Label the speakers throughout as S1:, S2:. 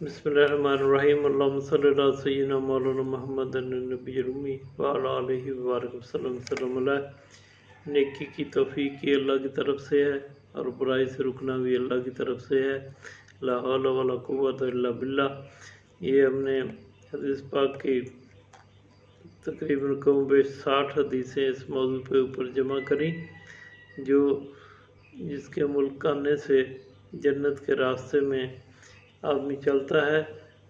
S1: بسم اللہ الرحمن الرحیم اللہم صلی اللہ سیدنا مولانا محمد النبی الأمی وعلی آلہ وبارک وسلم صلی اللہ۔ نیکی کی توفیق یہ اللہ کی طرف سے ہے اور برائی سے رکنا بھی اللہ کی طرف سے ہے۔ لا حول ولا قوت الا باللہ۔ یہ ہم نے حدیث پاک کی تقریباً کم بیش 60 حدیثیں اس موضوع پہ اوپر جمع کریں، جو جس کے عمل کرنے سے جنت کے راستے میں آدمی چلتا ہے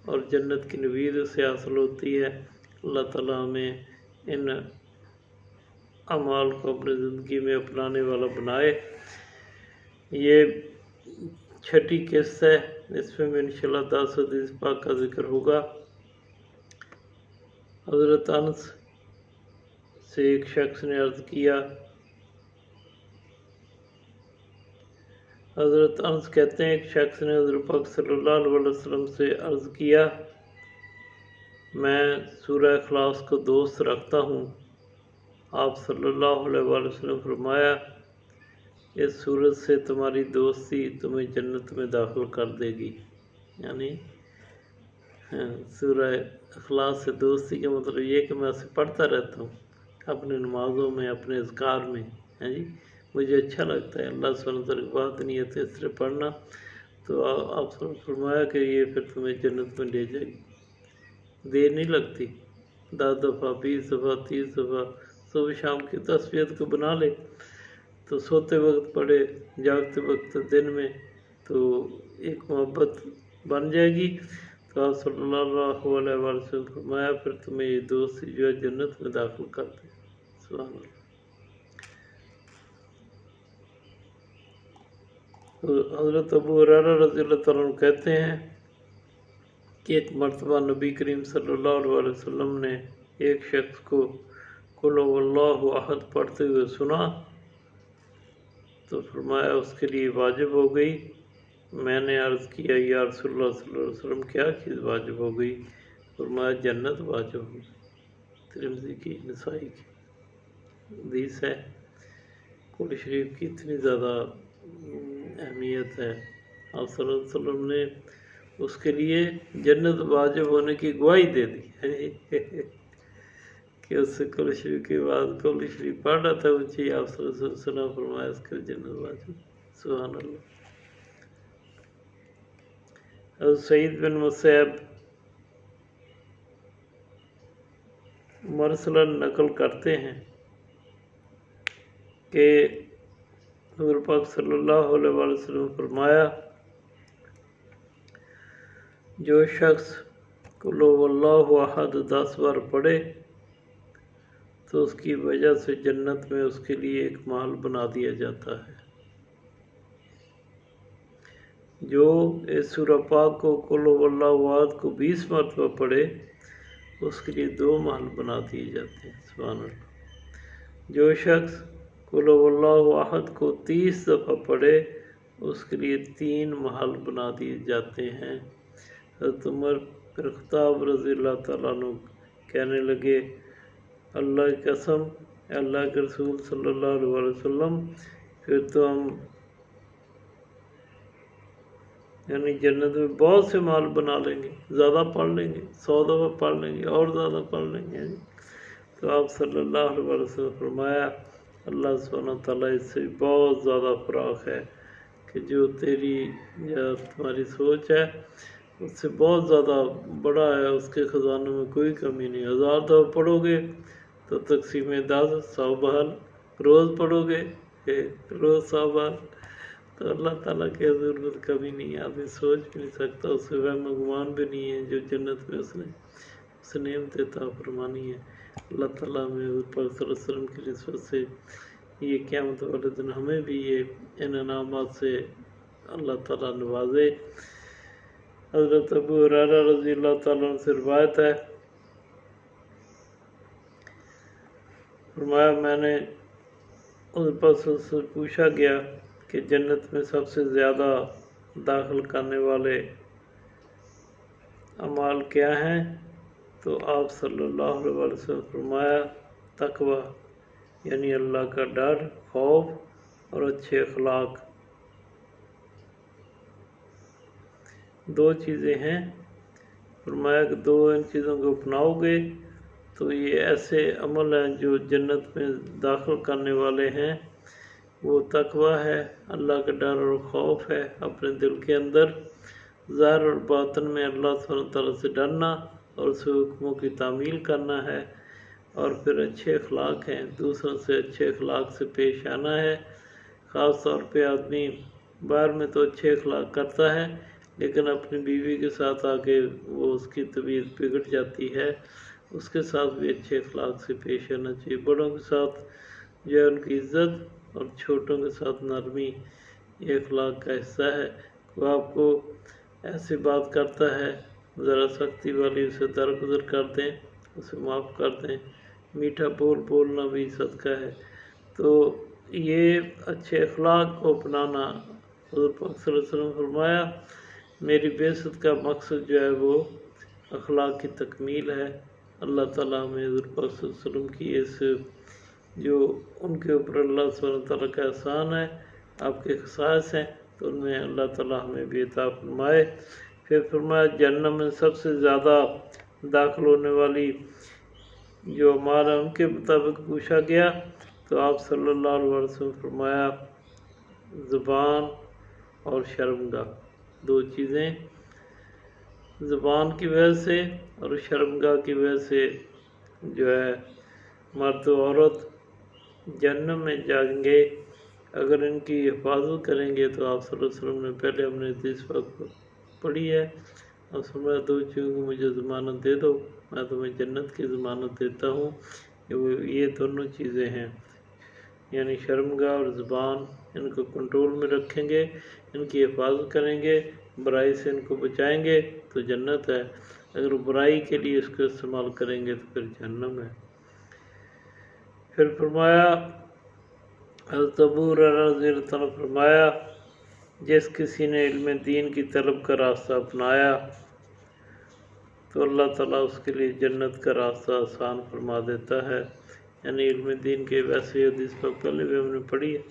S1: اور جنت کی نوید اسے حاصل ہوتی ہے۔ اللہ تعالیٰ ہمیں ان اعمال کو اپنی زندگی میں اپنانے والا بنائے۔ یہ 6ٹھی قسط ہے، اس میں انشاءاللہ 10 حدیث پاک کا ذکر ہوگا۔ حضرت انس سے ایک شخص نے عرض کیا، حضرت انس کہتے ہیں ایک شخص نے حضرت پاک صلی اللہ علیہ وسلم سے عرض کیا، میں سورہ اخلاص کو دوست رکھتا ہوں۔ آپ صلی اللہ علیہ وسلم فرمایا، اس صورت سے تمہاری دوستی تمہیں جنت میں داخل کر دے گی۔ یعنی سورہ اخلاص سے دوستی کا مطلب یہ کہ میں اسے پڑھتا رہتا ہوں اپنے نمازوں میں، اپنے اذکار میں۔ مجھے اچھا لگتا ہے، اللہ سبحانہ وتعالیٰ کی بات نیت ہے اس طرح پڑھنا، تو آپ نے فرمایا کہ یہ پھر تمہیں جنت میں لے جائے گی۔ دیر نہیں لگتی، 10 دفعہ 20 دفعہ 30 دفعہ صبح شام کی تسبیحات کو بنا لے تو سوتے وقت پڑھے، جاگتے وقت دن میں، تو ایک محبت بن جائے گی۔ تو آپ صلی اللہ علیہ وسلم فرمایا پھر تمہیں یہ دوستی جو ہے جنت میں داخل کر دے۔ سبحان اللہ۔ حضرت ابو ہریرہ رضی اللہ تعالیٰ عنہ کہتے ہیں کہ ایک مرتبہ نبی کریم صلی اللہ علیہ وسلم نے ایک شخص کو قل هو اللہ احد پڑھتے ہوئے سنا تو فرمایا اس کے لیے واجب ہو گئی۔ میں نے عرض کیا یا رسول اللہ صلی اللہ علیہ وسلم کیا چیز واجب ہو گئی؟ فرمایا جنت واجب ہو گئی۔ ترمذی کی، نسائی کی حدیث ہے۔ قرآن شریف کی اتنی زیادہ اہمیت ہے، آپ صلی اللہ علیہ وسلم نے اس کے لیے جنت واجب ہونے کی گواہی دے دی کہ اس سے قرآن شریف کے بعد قرآن شریف پڑھ رہا تھا اونچی، آپ صلی اللہ علیہ وسلم فرمایا اس کے لیے جنت واجب۔ سبحان اللہ۔ حضرت سعید بن مسیب مرسلن نقل کرتے ہیں کہ حضور پاک صلی اللہ علیہ وسلم فرمایا، جو شخص قل هو اللہ احد 10 بار پڑھے تو اس کی وجہ سے جنت میں اس کے لیے ایک محل بنا دیا جاتا ہے۔ جو اس سورہ پاک کو قل هو اللہ احد کو 20 مرتبہ پڑھے اس کے لیے 2 محل بنا دیے جاتے ہیں۔ سبحان اللہ۔ جو شخص قل هو اللہ احد کو 30 دفعہ پڑھے اس کے لیے 3 محل بنا دیے جاتے ہیں۔ حضرت عمر بن خطاب رضی اللہ تعالیٰ عنہ کہنے لگے، اللہ کی قسم، اللہ کے رسول صلی اللہ علیہ وسلم، پھر تو ہم یعنی جنت میں بہت سے محل بنا لیں گے، زیادہ پڑھ لیں گے، 100 دفعہ پڑھ لیں گے اور زیادہ پڑھ لیں گے۔ تو آپ صلی اللہ علیہ وسلم فرمایا، اللہ سبحانہ تعالیٰ اس سے بہت زیادہ فراخ ہے کہ جو تیری یا تمہاری سوچ ہے اس سے بہت زیادہ بڑا ہے، اس کے خزانوں میں کوئی کمی نہیں۔ 1000 دفعہ پڑھو گے تو تقسیم 10 100 بحال، روز پڑھو گے روز 100 بحال، تو اللہ تعالیٰ کے حضور میں کمی نہیں ہے، آدمی سوچ بھی نہیں سکتا، اس سے وہم و گمان بھی نہیں ہے جو جنت میں اس نے نعمت عطا فرمانی ہے۔ اللہ تعالیٰ میں حضور پاک صلی اللہ علیہ وسلم کی نسبت سے یہ قیامت والے دن ہمیں بھی ان انعامات سے اللہ تعالیٰ نوازے۔ حضرت ابو ہریرہ رضی اللہ تعالیٰ عنہ سے روایت ہے، فرمایا میں نے حضور پاک صلی اللہ علیہ وسلم سے پوچھا گیا کہ جنت میں سب سے زیادہ داخل کرنے والے اعمال کیا ہیں؟ تو آپ صلی اللہ علیہ وسلم فرمایا تقوی، یعنی اللہ کا ڈر، خوف اور اچھے اخلاق۔ 2 چیزیں ہیں فرمایا کہ 2 ان چیزوں کو اپناؤ گے تو یہ ایسے عمل ہیں جو جنت میں داخل کرنے والے ہیں۔ وہ تقوی ہے، اللہ کا ڈر اور خوف ہے اپنے دل کے اندر، ظاہر اور باطن میں اللہ سبحانہ وتعالیٰ سے ڈرنا اور اس کے حکموں کی تعمیل کرنا ہے، اور پھر اچھے اخلاق ہیں، دوسروں سے اچھے اخلاق سے پیش آنا ہے۔ خاص طور پہ آدمی باہر میں تو اچھے اخلاق کرتا ہے لیکن اپنی بیوی کے ساتھ آ کے وہ اس کی طبیعت بگڑ جاتی ہے، اس کے ساتھ بھی اچھے اخلاق سے پیش آنا چاہیے۔ بڑوں کے ساتھ جو ہے ان کی عزت اور چھوٹوں کے ساتھ نرمی، یہ اخلاق کا حصہ ہے۔ وہ آپ کو ایسی بات کرتا ہے ذرا سختی والی، اسے درگزر کر دیں، اسے معاف کر دیں، میٹھا بولنا بھی صدقہ ہے۔ تو یہ اچھے اخلاق کو اپنانا، حضور پاک صلی اللہ علیہ وسلم فرمایا میری بعثت کا مقصد جو ہے وہ اخلاق کی تکمیل ہے۔ اللہ تعالیٰ ہمیں حضور پاک صلی اللہ علیہ وسلم کی اس جو ان کے اوپر اللہ سبحانہ وتعالیٰ کا احسان ہے، آپ کے خصائص ہیں، تو ان میں اللہ تعالیٰ ہمیں بھی عطا فرمائے۔ پھر فرمایا جہنم میں سب سے زیادہ داخل ہونے والی جو اعمال ہیں ان کے مطابق پوچھا گیا تو آپ صلی اللہ علیہ وسلم فرمایا زبان اور شرمگاہ، 2 چیزیں، زبان کی وجہ سے اور شرمگاہ کی وجہ سے جو ہے مرد و عورت جہنم میں جائیں گے۔ اگر ان کی حفاظت کریں گے تو آپ صلی اللہ علیہ وسلم نے پہلے ہم نے حدیث پاک پڑھی ہے، اور فرمایا 2 چیزوں کو مجھے ضمانت دے دو، میں تمہیں جنت کی ضمانت دیتا ہوں۔ یہ دونوں چیزیں ہیں، یعنی شرمگاہ اور زبان، ان کو کنٹرول میں رکھیں گے، ان کی حفاظت کریں گے، برائی سے ان کو بچائیں گے تو جنت ہے، اگر برائی کے لیے اس کو استعمال کریں گے تو پھر جہنم ہے۔ پھر فرمایا حضرت ابو ہریرہ رضی اللہ عنہ فرمایا جس کسی نے علم دین کی طلب کا راستہ اپنایا تو اللہ تعالیٰ اس کے لیے جنت کا راستہ آسان فرما دیتا ہے۔ یعنی علم دین کے ویسے حدیث پر پہلے بھی ہم نے پڑھی ہے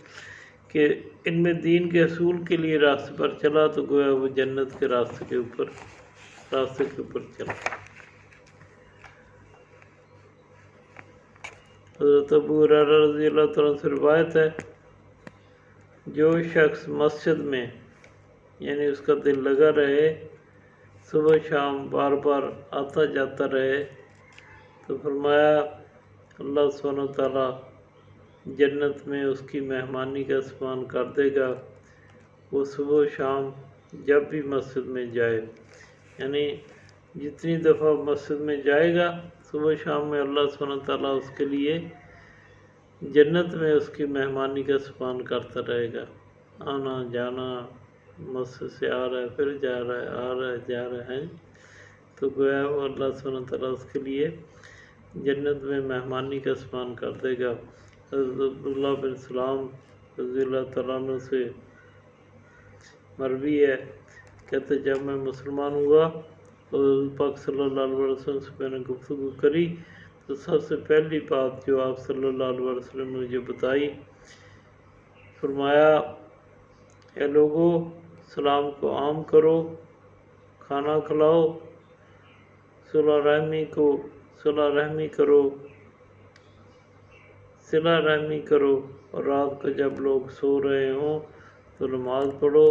S1: کہ علم دین کے اصول کے لیے راستے پر چلا تو گویا وہ جنت کے راستے کے اوپر چلا۔ حضرت ابو ہریرہ رضی اللہ تعالیٰ سے روایت ہے جو شخص مسجد میں یعنی اس کا دل لگا رہے، صبح شام بار بار آتا جاتا رہے، تو فرمایا اللہ سبحانہ وتعالیٰ جنت میں اس کی مہمانی کا سامان کر دے گا۔ وہ صبح و شام جب بھی مسجد میں جائے، یعنی جتنی دفعہ مسجد میں جائے گا صبح شام میں اللہ سبحانہ وتعالیٰ اس کے لیے جنت میں اس کی مہمانی کا سامان کرتا رہے گا، آنا جانا، مسجد سے آ رہا ہے پھر جا رہا ہے، آ رہا ہے جا رہا ہے، تو گویا وہ اللہ سبحانہ وتعالیٰ اس کے لیے جنت میں مہمانی کا سامان کر دے گا۔ حضرت عبداللہ بن سلام رضی اللہ تعالیٰ عنہ سے مروی ہے، کہتے جب میں مسلمان ہوا تو حضور پاک صلی اللہ علیہ وسلم سے میں نے گفتگو کری تو سب سے پہلی بات جو آپ صلی اللہ علیہ وسلم نے مجھے بتائی، فرمایا اے لوگو سلام کو عام کرو، کھانا کھلاؤ، صلہ رحمی کرو، اور رات کو جب لوگ سو رہے ہوں تو نماز پڑھو،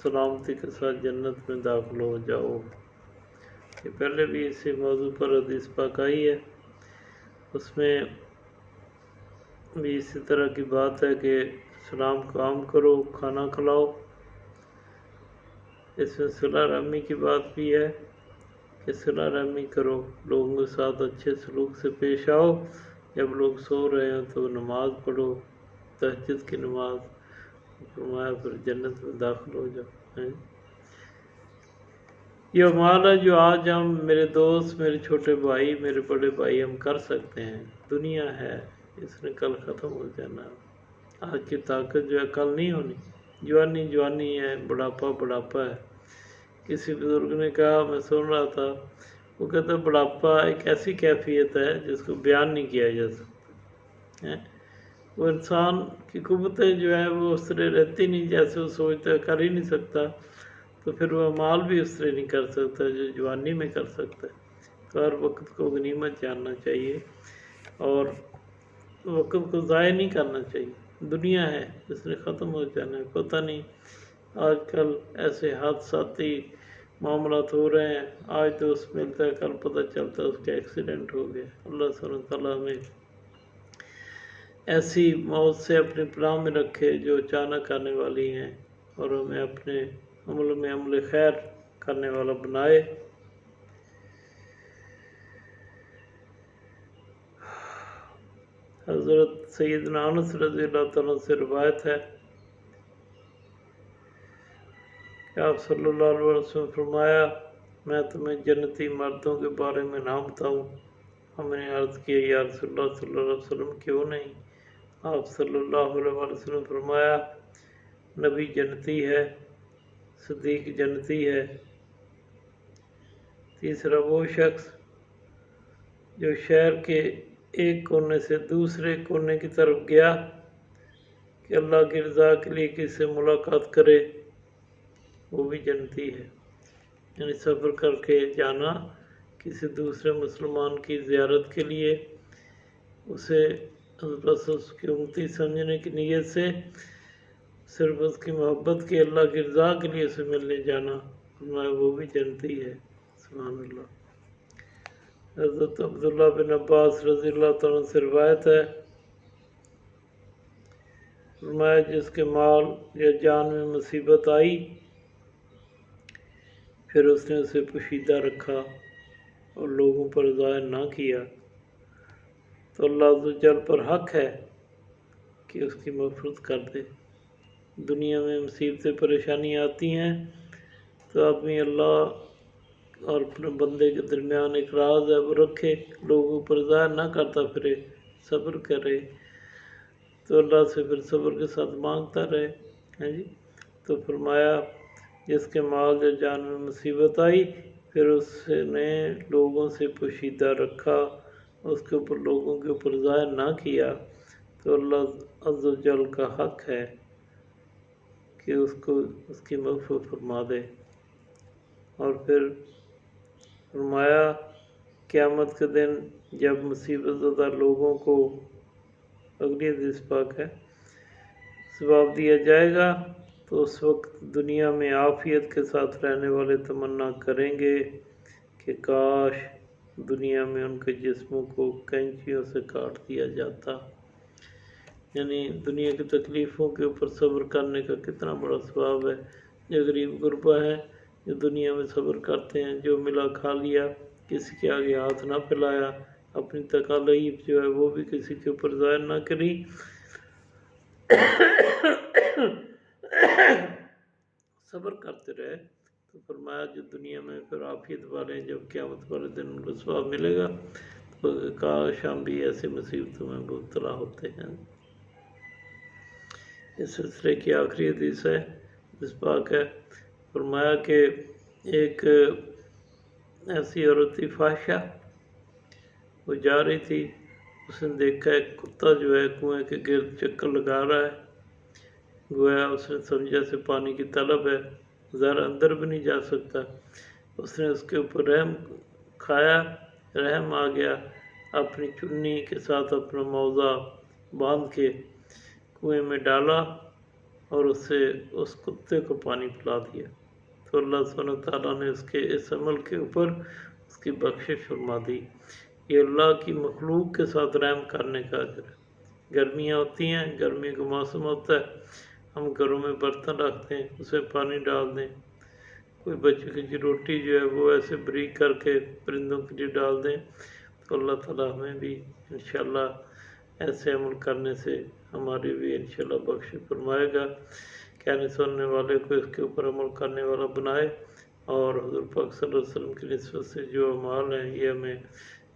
S1: سلامتی کے ساتھ جنت میں داخل ہو جاؤ۔ یہ پہلے بھی اسی موضوع پر حدیث پاک آئی ہے، اس میں بھی اسی طرح کی بات ہے کہ سلام کو عام کرو، کھانا کھلاؤ۔ اس میں صلہ رحمی کی بات بھی ہے کہ صلہ رحمی کرو، لوگوں کے ساتھ اچھے سلوک سے پیش آؤ، جب لوگ سو رہے ہیں تو نماز پڑھو، تہجد کی نماز، فرمایا پھر جنت میں داخل ہو جاؤ۔ یہ اعمال ہے جو آج ہم، میرے دوست، میرے چھوٹے بھائی، میرے بڑے بھائی، ہم کر سکتے ہیں۔ دنیا ہے، اس نے کل ختم ہو جانا، آج کی طاقت جو ہے کل نہیں ہونی، جوانی ہے، بڑھاپا ہے۔ کسی بزرگ نے کہا، میں سن رہا تھا، وہ کہتا بڑھاپا ایک ایسی کیفیت ہے جس کو بیان نہیں کیا جا سکتا۔ وہ انسان کی قوتیں جو ہے وہ اس طرح رہتی نہیں جیسے وہ سوچتا ہے، کر ہی نہیں سکتا، تو پھر وہ اعمال بھی اس طرح نہیں کر سکتا جو جوانی میں کر سکتا ہے۔ تو ہر وقت کو غنیمت جاننا چاہیے اور وقت کو ضائع نہیں کرنا چاہیے۔ دنیا ہے، اس نے ختم ہو جانا ہے، پتہ نہیں آج کل ایسے حادثاتی معاملات ہو رہے ہیں، آج دوست ملتا ہے کل پتہ چلتا ہے اس کا ایکسیڈنٹ ہو گیا۔ اللہ سبحانہ تعالیٰ ہمیں ایسی موت سے اپنے پناہ میں رکھے جو اچانک آنے والی ہیں، اور ہمیں اپنے عمل میں عمل خیر کرنے والا بنائے۔ حضرت سیدنا انس رضی اللہ تعالیٰ سے روایت ہے کہ آپ صلی اللہ علیہ وسلم فرمایا، میں تمہیں جنتی مردوں کے بارے میں نام بتاؤں؟ ہم نے عرض کیا یا رسول اللہ صلی اللہ علیہ وسلم کیوں نہیں؟ آپ صلی اللہ علیہ وسلم فرمایا، نبی جنتی ہے، صدیق جنتی ہے، تیسرا وہ شخص جو شہر کے ایک کونے سے دوسرے کونے کی طرف گیا کہ اللہ کی رضا کے لیے کسی سے ملاقات کرے، وہ بھی جنتی ہے۔ یعنی سفر کر کے جانا کسی دوسرے مسلمان کی زیارت کے لیے، اسے بس اس کی امتی سمجھنے کی نیت سے، صرف اس کی محبت کی، اللہ کی رضا کے لیے اسے ملنے جانا، وہ بھی جنتی ہے۔ سبحان اللہ۔ حضرت عبداللہ بن عباس رضی اللہ تعالیٰ سے روایت ہے، فرمایا جس کے مال یا جان میں مصیبت آئی پھر اس نے اسے پوشیدہ رکھا اور لوگوں پر ظاہر نہ کیا، تو اللہ عز و جل پر حق ہے کہ اس کی مغفرت کر دے۔ دنیا میں مصیبتیں پریشانی آتی ہیں تو آدمی اللہ اور اپنے بندے کے درمیان ایک راز ہے، وہ رکھے، لوگوں پر ظاہر نہ کرتا پھرے، صبر کرے، تو اللہ سے پھر صبر کے ساتھ مانگتا رہے۔ جی تو فرمایا جس کے مال یا جان میں مصیبت آئی پھر اس نے لوگوں سے پوشیدہ رکھا، اس کے اوپر لوگوں کے اوپر ظاہر نہ کیا، تو اللہ عز و جل کا حق ہے کہ اس کو اس کی مغفرت فرما دے۔ اور پھر فرمایا قیامت کے دن جب مصیبت زدہ لوگوں کو، اگلی حدیث پاک ہے، ثواب دیا جائے گا تو اس وقت دنیا میں عافیت کے ساتھ رہنے والے تمنا کریں گے کہ کاش دنیا میں ان کے جسموں کو کینچیوں سے کاٹ دیا جاتا۔ یعنی دنیا کی تکلیفوں کے اوپر صبر کرنے کا کتنا بڑا ثواب ہے۔ جو غریب غربا ہے، جو دنیا میں صبر کرتے ہیں، جو ملا کھا لیا، کسی کے آگے ہاتھ نہ پھیلایا، اپنی تکالیف جو ہے وہ بھی کسی کے اوپر ظاہر نہ کری، صبر کرتے رہے، تو فرمایا جو دنیا میں پھر عافیت والے جب قیامت والے دن ان کو ثواب ملے گا تو کاش ہم بھی ایسی مصیبتوں میں مبتلا ہوتے ہیں۔ اس سلسلے کی آخری حدیث ہے، اس پاک ہے، فرمایا کہ ایک ایسی عورت تھی فاحشہ، وہ جا رہی تھی، اس نے دیکھا ایک کتا جو ہے کنویں کے گرد چکر لگا رہا ہے، گویا اس نے سمجھا سے پانی کی طلب ہے، ذرا اندر بھی نہیں جا سکتا، اس نے اس کے اوپر رحم کھایا، رحم آ گیا، اپنی چنی کے ساتھ اپنا موزہ باندھ کے کنویں میں ڈالا اور اس سے اس کتے کو پانی پلا دیا، تو اللہ سبحانہ تعالیٰ نے اس کے اس عمل کے اوپر اس کی بخشش فرما دی۔ یہ اللہ کی مخلوق کے ساتھ رحم کرنے کا اجر ہے۔ گرمیاں ہوتی ہیں، گرمی کا موسم ہوتا ہے، ہم گھروں میں برتن رکھتے ہیں، اس میں پانی ڈال دیں، کوئی بچے کی روٹی جو ہے وہ ایسے بریک کر کے پرندوں کے لیے ڈال دیں، تو اللہ تعالیٰ ہمیں بھی انشاءاللہ ایسے عمل کرنے سے ہماری بھی انشاءاللہ بخشش فرمائے گا، کہنے سننے والے کو اس کے اوپر عمل کرنے والا بنائے، اور حضور پاک صلی اللہ علیہ وسلم کی نسبت سے جو اعمال ہیں یہ ہمیں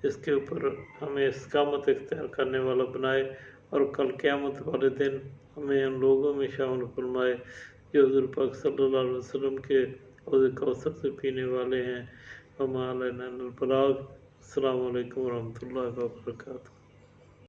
S1: اس کے اوپر ہمیں استقامت اختیار کرنے والا بنائے، اور کل قیامت والے دن ہمیں ان لوگوں میں شامل فرمائے جو حضور پاک صلی اللہ علیہ وسلم کے حوض کوثر سے پینے والے ہیں۔ وما علینا الا البلاغ۔ السلام علیکم ورحمۃ اللہ وبرکاتہ۔